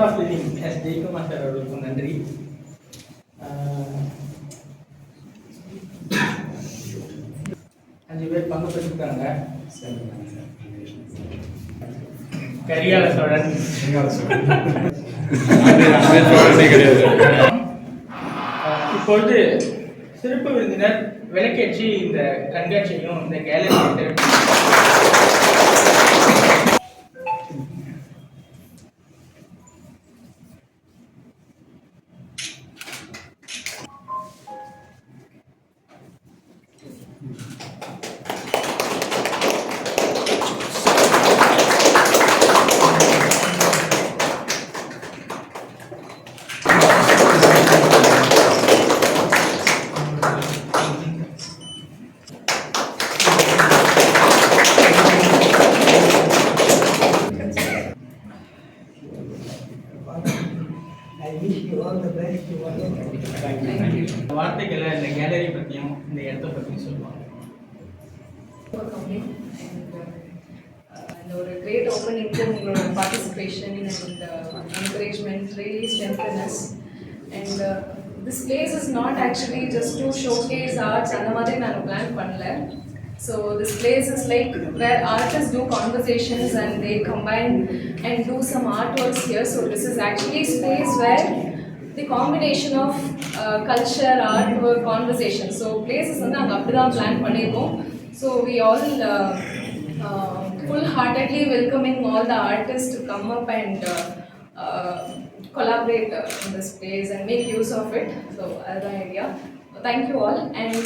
Of living S Jayakumar sir அவர்களுக்கும் நன்றி. அஞ்சு பேர் பங்கு பெற்றிருக்காங்க. கரிகால சோழன் இப்பொழுது சிறப்பு விருந்தினர் விளக்கேற்றி இந்த கண்காட்சியையும் இந்த கேலரியும் வார்த்தைகளை இந்த கேலரி பற்றியும் இந்த இடத்த பற்றியும் சொல்லுவாங்க. ஒரு great opening to உங்களோட participation and encouragement really strengthen us. And this place is not actually just to showcase arts அந்த மாதிரி நான் plan பண்ணல. So this place is like where artists do conversations and they combine and do some artworks here. So this is actually space where the combination of culture, artwork, conversation. So places வந்து நாங்கள் அப்படி தான் plan பண்ணியிருக்கோம். So we all full-heartedly welcoming all the artists to come up and collaborate in this place and make use of it. So that's the idea. Thank you all, and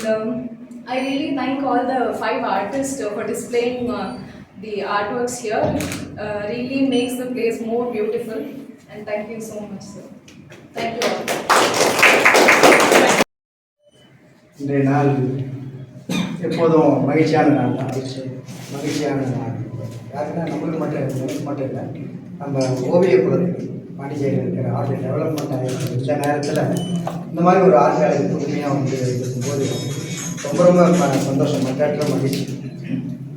I really thank all the 5 artists for displaying the artworks here. Really makes the place more beautiful, and thank you so much, sir. Thank you all. இன்றைய நாள் எப்போதும் மகிழ்ச்சியான நாள் தான். மகிழ்ச்சியான நாள் யாருன்னா நம்மளுக்கு மட்டும் இல்லை, நம்ம ஓவிய குலத்துக்கு பாண்டிச்சேரியில் இருக்கிற ஆர்ட் டெவலப்மெண்ட் ஆகிருக்கிற இந்த நேரத்தில் இந்த மாதிரி ஒரு ஆர்ட் கேலரி புதுமையாக வந்து இருக்கும்போது ரொம்ப சந்தோஷம், மற்ற மகிழ்ச்சி.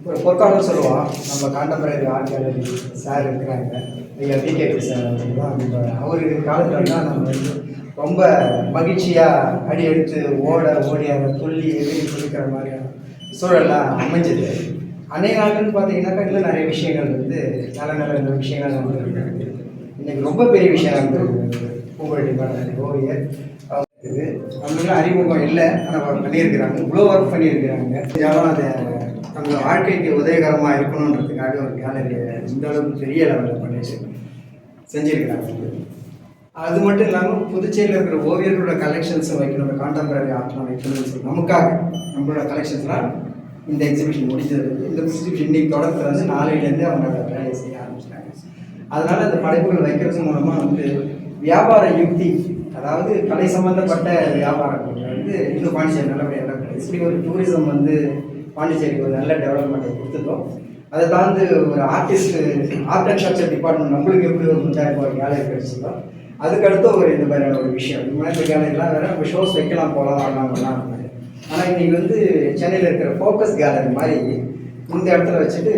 ஒரு பொற்காலம் சொல்லுவான், நம்ம காண்டம்பரரி ஆர்ட் கேலரி சார் இருக்கிறாங்க, ஐயா விகேபி சார் தான். அவர் காலத்தில் தான் நம்ம வந்து ரொம்ப மகிழ்ச்சியாக அடி எடுத்து ஓடி அதை துள்ளி எதிரி கொடுக்குற மாதிரியான சூழல்லாம் அமைஞ்சது. அன்றைய நாட்கள்னு பார்த்தீங்கன்னாக்கா இன்னும் நிறைய விஷயங்கள் வந்து நல்ல விஷயங்கள் நடந்துருக்கு. இன்றைக்கி ரொம்ப பெரிய விஷயம் நடந்துருக்கு. பூங்கொழி ஓவியர் இது அவங்களுக்கு அறிமுகம் இல்லை, ஆனால் பண்ணியிருக்கிறாங்க, இவ்வளோ ஒர்க் பண்ணியிருக்கிறாங்க. இதெல்லாம் அதை நம்ம வாழ்க்கைக்கு உதவிகரமாக இருக்கணுன்றதுக்காக ஒரு கேலரியை இந்த அளவுக்கு பெரிய லெவலில் பண்ணி செஞ்சுருக்கிறாங்க. அது மட்டும் இல்லாமல் புதுச்சேரியில் இருக்கிற ஓவியர்களோட கலெக்ஷன்ஸை வைக்கணும், காண்டம்பரரி ஆர்ட்லாம் வைக்கணும்னு சொல்லி நமக்காக நம்மளோட கலெக்ஷன்ஸ்லாம் இந்த எக்ஸிபிஷன் முடிஞ்சது. இந்த எக்ஸிபிஷன் இன்றைக்கி தொடக்கத்துலேருந்து நாளையிலேருந்து அவங்க வேலையை செய்ய ஆரம்பிச்சிட்டாங்க. அதனால் அந்த படைப்புகள் வைக்கிறது மூலமாக வந்து வியாபார யுக்தி, அதாவது கலை சம்மந்தப்பட்ட வியாபாரங்கள் வந்து இன்னும் பாண்டிச்சேரி நல்லபடியாக நடக்குது. இப்படி ஒரு டூரிசம் வந்து பாண்டிச்சேரிக்கு ஒரு நல்ல டெவலப்மெண்ட்டை கொடுத்துட்டோம். அதை தாழ்ந்து ஒரு ஆர்ட் அண்ட் கல்ச்சர் டிபார்ட்மெண்ட் நம்மளுக்கு எப்படி ஒரு 3000 ரூபாய் கேலரி கிடைச்சிதோ அதுக்கடுத்து ஒரு இந்த மாதிரியான ஒரு விஷயம். இந்த மாதிரி கேலரிலாம் வேறு நம்ம ஷோஸ் வைக்கலாம் போகலாம் வரலாம். ஆனால் இன்றைக்கி வந்து சென்னையில் இருக்கிற ஃபோக்கஸ் கேலரி மாதிரி இந்த இடத்துல வச்சுட்டு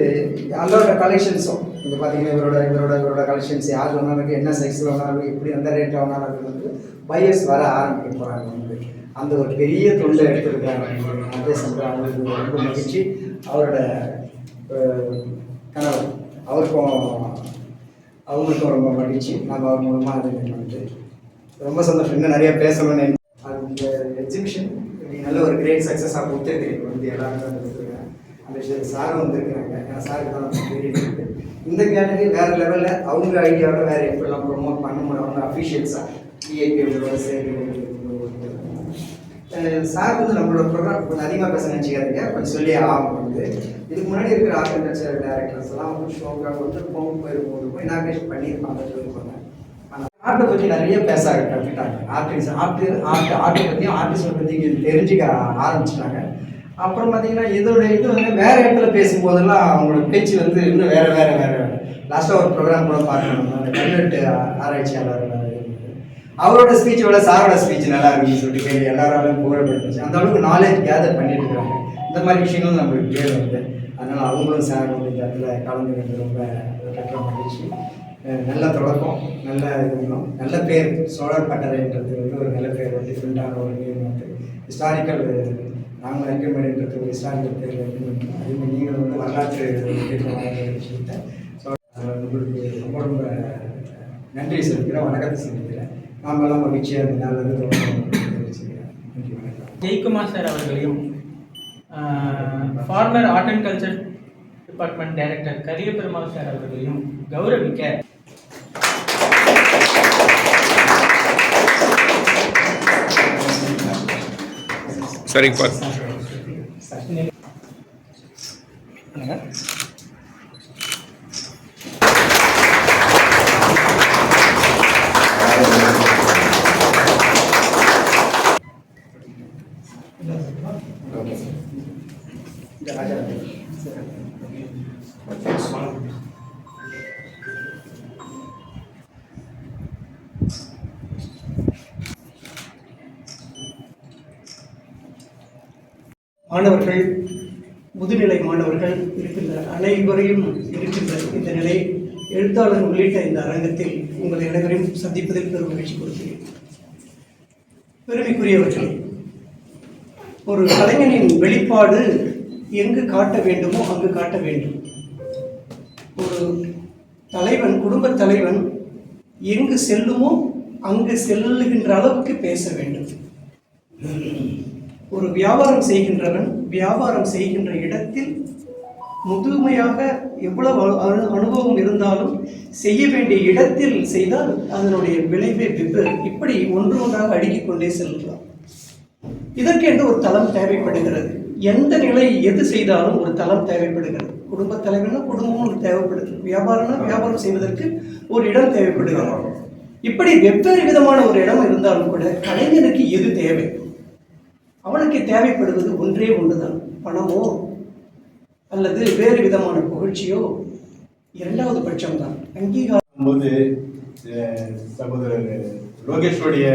எல்லாரோட கலெக்ஷன்ஸும் இப்போ பார்த்தீங்கன்னா இவரோட கலெக்ஷன்ஸ் யார் வேணாலும் என்ன சைஸில் வேணாலும் எப்படி எந்த ரேட்டில் வேணாலும் அது வந்து பையர்ஸ் வர ஆரம்பிக்க போகிறாங்க. வந்து அந்த ஒரு பெரிய தொண்டை எடுத்துருக்காங்க. அதே சமயம் அவங்களுக்கு ரொம்ப மகிழ்ச்சி. அவரோட கணவர் அவங்களுக்கும் ரொம்ப மகிழ்ச்சி. நம்ம அவர் மூலமாக அது வந்து ரொம்ப சந்தோஷம். இன்னும் நிறைய பேசணும்னு அந்த எக்ஸிபிஷன் நல்ல ஒரு கிரேட் சக்ஸஸாக கொடுத்துருக்கீங்க. வந்து எல்லாருமே வந்துருக்காங்க, அந்த சாரும் வந்துருக்குறாங்க. ஏன்னா சாருக்கு தான் தெரியுது. இந்த கேலரி வேறு லெவலில் அவங்க ஐடியாவோட வேறு எப்படிலாம் ப்ரொமோட் பண்ண முடியும், அவங்க அஃபிஷியல்ஸாக டிஏபியோட சேர்ந்து சார் வந்து நம்மளோட ப்ரோக்ராம் கொஞ்சம் அதிகமாக பேச நினச்சிக்காதீங்க, கொஞ்சம் சொல்லி ஆகும். வந்து இதுக்கு முன்னாடி இருக்கிற ஆர்ட் அண்ட் கல்ச்சர் டைரக்டர்ஸ் எல்லாம் வந்து ஷோக்காக வந்து போய் இனாக்ரேஷன் பண்ணியிருப்பாங்க சொல்லியிருப்பாங்க. ஆனால் ஆர்ட்டை பற்றி நிறைய பேச கற்றுக்கிட்டாங்க. ஆர்ட்டை பற்றியும் ஆர்டிஸ்டை பற்றி தெரிஞ்சுக்க ஆரம்பிச்சிட்டாங்க. அப்புறம் பார்த்தீங்கன்னா இதோட இது வந்து வேறு இடத்துல பேசும்போதெல்லாம் அவங்களோட பேச்சு வந்து இன்னும் வேறு லாஸ்ட்டாக ஒரு ப்ரோக்ராம் கூட பார்க்கணும். அந்த கல்வெட்டு ஆராய்ச்சியாளர் அவரோட ஸ்பீச்சை விட சாரோட ஸ்பீச் நல்லா இருக்குன்னு சொல்லிட்டு கேள்வி எல்லாராலும் புகழப்பட்டுச்சு. அந்த அளவுக்கு நாலேஜ் கேதர் பண்ணிட்டு இருக்காங்க. இந்த மாதிரி விஷயங்களும் நம்மளுக்கு தேவை வந்து. அதனால் அவங்களும் சார் வந்து இந்த இடத்துல கலந்து ரொம்ப கற்ற மகிழ்ச்சி. நல்ல தொடக்கம், நல்ல இது பண்ணோம், நல்ல பேர். சோழர் பட்டறைன்றது வந்து ஒரு நல்ல பேர், வந்து டிஃப்ரெண்ட்டான ஒரு நேம், வந்து ஹிஸ்டாரிக்கல். நாங்கள் ரெக்கமெண்ட்ன்றது ஒரு ஹிஸ்டாரிக்கல் பேர் ரெக்கமெண்ட். அதேமாதிரி நீங்கள் வந்து வரலாற்று விஷயத்தை உங்களுக்கு ரொம்ப ரொம்ப நன்றி சொல்லிக்கிறேன், வணக்கத்தை சொல்லிக்கிறேன். நாமெல்லாம் மகிழ்ச்சியாக இந்த நாள் வந்து தெரிவிச்சுக்கிறேன். நன்றி, வணக்கம். ஜெயக்குமார் சார் அவர்களையும் former art and culture department director Kariya Perumal sir அவர்களையும் கௌரவிக்க சரிப்பா. மாணவர்கள், முதுநிலை மாணவர்கள் இருக்கின்ற அனைவரையும் இருக்கின்ற இந்த நிலை, எழுத்தாளர் உள்ளிட்ட இந்த அரங்கத்தில் உங்கள் அனைவரையும் சந்திப்பதில் பெரும் மகிழ்ச்சி கொடுக்கிறேன். பெருமைக்குரியவர்களே, ஒரு கலைஞனின் வெளிப்பாடு எங்கு காட்ட வேண்டுமோ அங்கு காட்ட வேண்டும். ஒரு தலைவன், குடும்பத் தலைவன் எங்கு செல்லுமோ அங்கு செல்லுகின்ற அளவுக்கு பேச வேண்டும். ஒரு வியாபாரம் செய்கின்றவன் வியாபாரம் செய்கின்ற இடத்தில் முதுமையாக எவ்வளவு அனுபவம் இருந்தாலும் செய்ய வேண்டிய இடத்தில் செய்தால் அதனுடைய விளைவே வெவ்வேறு. இப்படி ஒன்று ஒன்றாக அடுக்கிக் கொண்டே செல்லலாம். இதற்கென்று ஒரு தளம் தேவைப்படுகிறது. எந்த நிலை எது செய்தாலும் ஒரு தளம் தேவைப்படுகிறது. குடும்பத் தலைவனா குடும்பமும் தேவைப்படுது, வியாபாரம்னா வியாபாரம் செய்வதற்கு ஒரு இடம் தேவைப்படுகிறது. இப்படி வெவ்வேறு விதமான ஒரு இடம் இருந்தாலும் கூட கலைஞனுக்கு எது தேவை? அவனுக்கு தேவைப்படுவது ஒன்றே ஒன்றுதான், பணமோ அல்லது வேறு விதமான புகழ்ச்சியோ இரண்டாவது பட்சம்தான். அங்கீகாரம் போது சகோதரர் லோகேஷோடைய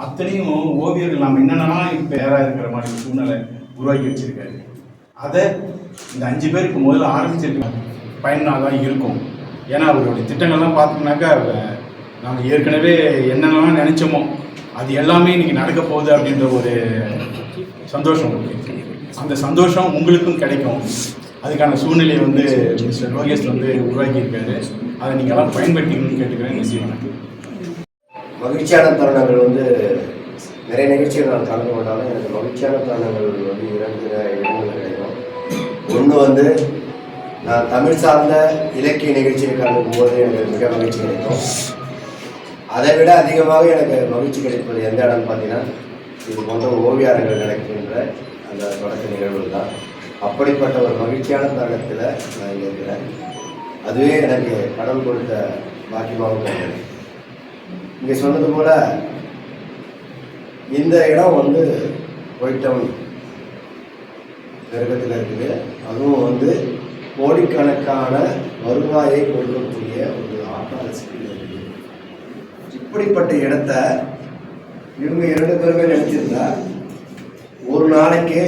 அத்தனையும் ஓவியர்கள் நாம் என்னென்னலாம் இப்போ யாராக இருக்கிற மாதிரி சூழ்நிலை உருவாக்கி வச்சிருக்காரு. அதை இந்த 5 பேருக்கு முதல்ல ஆரம்பிச்சிருக்காங்க, பயனாக தான் இருக்கும். ஏன்னா அவருடைய திட்டங்கள்லாம் பார்த்தோம்னாக்கா நாம் ஏற்கனவே என்னென்னலாம் நினச்சோமோ அது எல்லாமே இன்னைக்கு நடக்க போகுது அப்படின்ற ஒரு சந்தோஷம். அந்த சந்தோஷம் உங்களுக்கும் கிடைக்கும். அதுக்கான சூழ்நிலையை வந்து மிஸ்டர் லோகேஷ் வந்து உருவாக்கியிருக்காரு. அதை நீங்கள் எல்லாம் பயன்படுத்திக்கணும்னு கேட்டுக்கிறேன். நிச்சயம் மகிழ்ச்சியான தருணங்கள் வந்து நிறைய நிகழ்ச்சிகள் நான் கலந்து கொண்டாலும் எனக்கு மகிழ்ச்சியான தருணங்கள் வந்து 2 இடங்கள் கிடைக்கும். ஒன்று வந்து நான் தமிழ் சார்ந்த இலக்கிய நிகழ்ச்சியில் கலந்துக்கும் போது எனக்கு மிக மகிழ்ச்சி கிடைக்கும். அதை விட அதிகமாக எனக்கு மகிழ்ச்சி கிடைப்பது எந்த இடம்னு பார்த்தீங்கன்னா, இது போன்ற ஓவியாரங்கள் நடக்கின்ற அந்த தொடக்க நிகழ்வுகள் தான். அப்படிப்பட்ட ஒரு மகிழ்ச்சியான தருணத்தில் நான் இங்கே இருக்கிறேன். அதுவே எனக்கு கடவுள் கொடுத்த பாக்கியமாகவும் கிடையாது. இங்கே சொன்னது போல் இந்த இடம் வந்து ஒயிட் டவுன் நெருக்கத்தில் இருக்குது. அதுவும் வந்து கோடிக்கணக்கான வருவாயை கொடுக்கக்கூடிய ஒரு ஆட்டாளத்தில் இருக்குது. இப்படிப்பட்ட இடத்த இவங்க 2 பேருமே நினைச்சிருந்தா ஒரு நாளைக்கு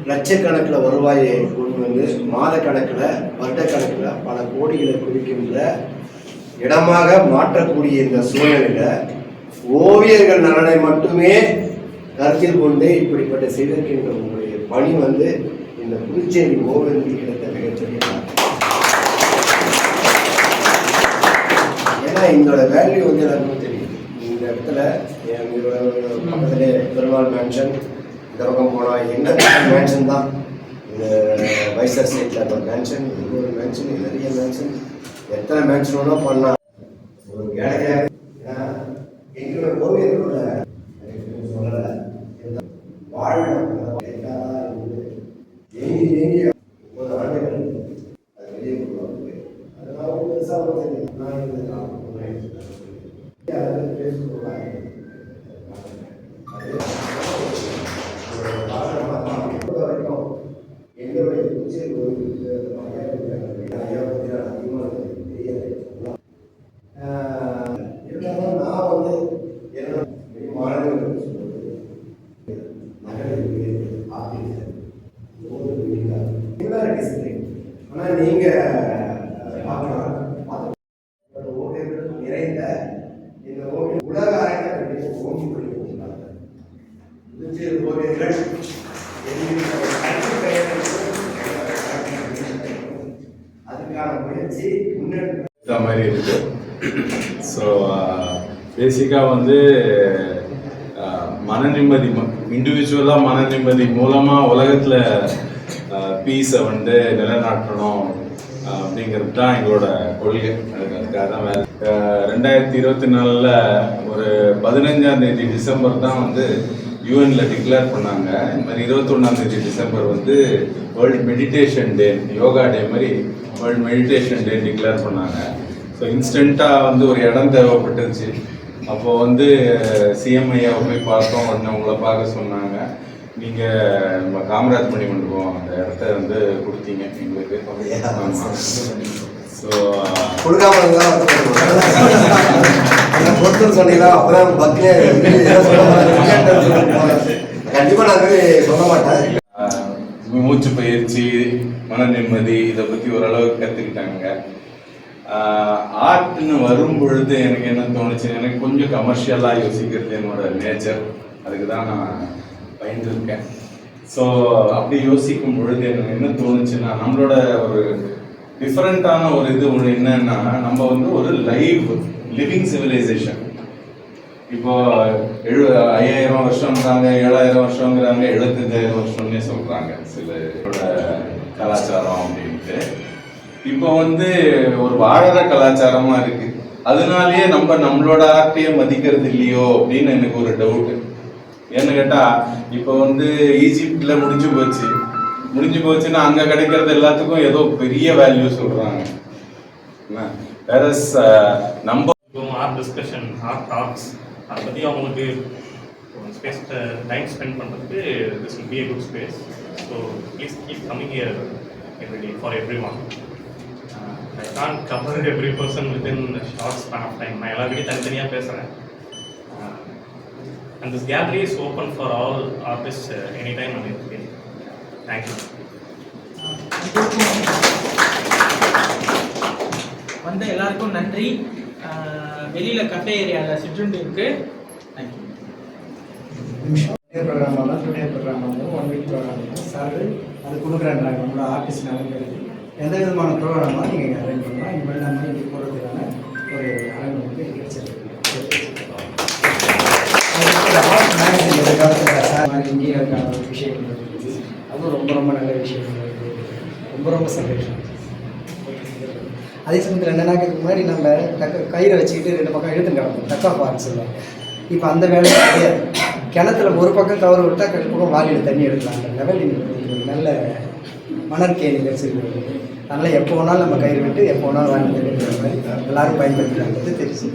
லட்சக்கணக்கில் வருவாயை கொண்டு வந்து மாத கணக்கில் வருட கணக்கில் பல கோடிகளை குவிக்கின்ற இடமாக மாற்றக்கூடிய இந்த சூழ்நிலையில் ஓவியர்கள் நலனை மட்டுமே கருத்தில் கொண்டு இப்படிப்பட்ட செய்திருக்கின்ற உங்களுடைய பணி வந்து இந்த புதுச்சேரி ஓவியர்களுக்கு கிடைத்த மிகச்சரிய. ஏன்னா இதோட வேல்யூ வந்து எல்லாருக்கும் தெரியும். இந்த இடத்துல பக்கத்திலே பெருமாள் மேன்ஷன், இந்த பக்கம் போனால் என்ன மேன்ஷன் தான், இந்த வைசர் சைட்டில் ஒரு மேன்ஷன், இது ஒரு மேன்ஷன், நிறைய மேன்ஷன், எத்தனை மேன்ஷன் வேணால் பண்ணலாம். ஒரு கேலரியாக எங்களோட ஓவியர்களோட சொல்லலை வாழணும். ஏங்கி 30 ஆண்டுகள் அது வெளியே கொள்வாங்க. அதனால பெருசாக தெரியும். நான் எங்களுடைய புதுச்சேரி இருந்தாலும் நான் வந்து என்னோட மாணவர்கள் சொல்வது நகரில் ஆனால் நீங்கள் பார்க்கலாம் ஓவியர்கள் அதுக்கான முயற்சி முன்னெடுக்க மாதிரி இருக்கு. ஸோ பேசிக்காக வந்து மன நிம்மதி, இண்டிவிஜுவலாக மன நிம்மதி மூலமாக உலகத்தில் பீஸை வந்து நிலைநாட்டணும் அப்படிங்கிறது தான் எங்களோட கொள்கை. அதுக்காக தான் வேலை. 2024 ஒரு 15 டிசம்பர் தான் வந்து யூஎன்ல டிக்ளேர் பண்ணாங்க. இந்த மாதிரி 21 டிசம்பர் வந்து வேர்ல்டு மெடிடேஷன் டே, யோகா டே மாதிரி வேர்ல்டு மெடிடேஷன் டே டிக்ளேர் பண்ணாங்க. ஸோ இன்ஸ்டண்ட்டாக வந்து ஒரு இடம் தேவைப்பட்டுருச்சு. அப்போது வந்து சிஎம்ஐயாவை போய் பார்த்தோம். உடனே உங்களை பார்க்க சொன்னாங்க. நீங்கள் நம்ம காமராஜ் மணி மண்டபம் அந்த இடத்த வந்து கொடுத்தீங்க எங்களுக்கு. ஸோ கொடுக்காம பொறுத்துன்னு சொன்னீங்களா? அப்பதான் பக்தியே கண்டிப்பாக நான் சொல்ல மாட்டேன். மூச்சு பயிற்சி, மன நிம்மதி, இதை பற்றி ஓரளவுக்கு கற்றுக்கிட்டாங்க. ஆர்ட்னு வரும் பொழுது எனக்கு என்ன தோணுச்சு, எனக்கு கொஞ்சம் கமர்ஷியலாக யோசிக்கிறது என்னோட நேச்சர். அதுக்கு தான் நான் பயந்துருக்கேன். ஸோ அப்படி யோசிக்கும் பொழுது எனக்கு என்ன தோணுச்சுன்னா, நம்மளோட ஒரு டிஃப்ரெண்ட்டான ஒரு இது ஒன்று என்னன்னா, நம்ம வந்து ஒரு லிவிங் சிவிலைசேஷன். இப்போ 5000 வருஷம்ங்கிறாங்க, 7000 வருஷங்கிறாங்க, 75,000 வருஷம்னே சொல்கிறாங்க சில கலாச்சாரம் அப்படின்ட்டு. இப்போ வந்து ஒரு வாழற கலாச்சாரமா இருக்கு. அதனாலேயே நம்மளோட ஆர்ட்டையே மதிக்கிறது இல்லையோ அப்படின்னு எனக்கு ஒரு டவுட்டு. ஏன்னு கேட்டா, இப்போ வந்து ஈஜிப்ட்ல முடிஞ்சு போச்சுன்னா அங்க கிடைக்கிறது எல்லாத்துக்கும் ஏதோ பெரிய வேல்யூ சொல்றாங்க. வேற நம்ம ஆர்ட் டிஸ்கஷன், ஆர்ட் டாக்ஸ், அதை பற்றி அவங்களுக்கு ஸ்பேஸ் டைம் ஸ்பெண்ட் பண்ணுறதுக்கு this will be a good space. So please keep coming here every day for everyone. I can't cover every person within a short span of time. நான் எல்லாருக்கிட்டையும் தனித்தனியாக பேசுகிறேன். And this gallery is open for all artists anytime and everywhere. Thank you. வந்த எல்லாருக்கும் நன்றி. வெளியில் cafe ஏரியாவில் சிற்றுண்டி இருக்குது. தேங்க்யூ. ப்ரோக்ராமாக தான், டுடே ப்ரோக்ராமாக இருந்தாலும் 1 வீக் ப்ரோக்ராம் இருக்கும் சார். அது கொடுக்குறேன்றாங்க நம்மளோட ஆர்டிஸ்ட் நிலைமைக்கு. எந்த விதமான ப்ரோக்ராமாக நீங்கள் அரேஞ்ச் பண்ணலாம். இனிமேல் நம்ம இங்கே போகிறதுக்கான ஒரு அரேஞ்ச் வந்து கிடைச்சிருக்கு. ஆர்ட் மேனேஜ் எதிர்காலத்தில் சார் இந்தியாவுக்கான ஒரு விஷயங்கள் இருக்குது. அதுவும் ரொம்ப நல்ல விஷயங்கள் இருக்குது. ரொம்ப சந்தோஷம். அதே சமயத்தில் என்னன்னா, முன்னாடி நம்ம கயிறை வச்சுக்கிட்டு 2 பக்கம் இழுத்துன்னு கிடப்போம், தக்கா பார்ன்னு சொல்லுவாங்க. இப்போ அந்த வேலையை கிடையாது. கிணத்துல ஒரு பக்கம் கவர் விட்டால் கடைசி பக்கம் வாலியில் தண்ணி எடுக்கலாம். அந்த லெவல் இன்னைக்கு நல்ல மணற்கேணி வச்சுருக்கிறது. அதனால் எப்போ வேணாலும் நம்ம கயிறு விட்டு எப்போ வேணாலும் வாங்கி தெரியுற மாதிரி எல்லோரும் பயன்படுத்துகிறாங்கிறது தெரிஞ்சு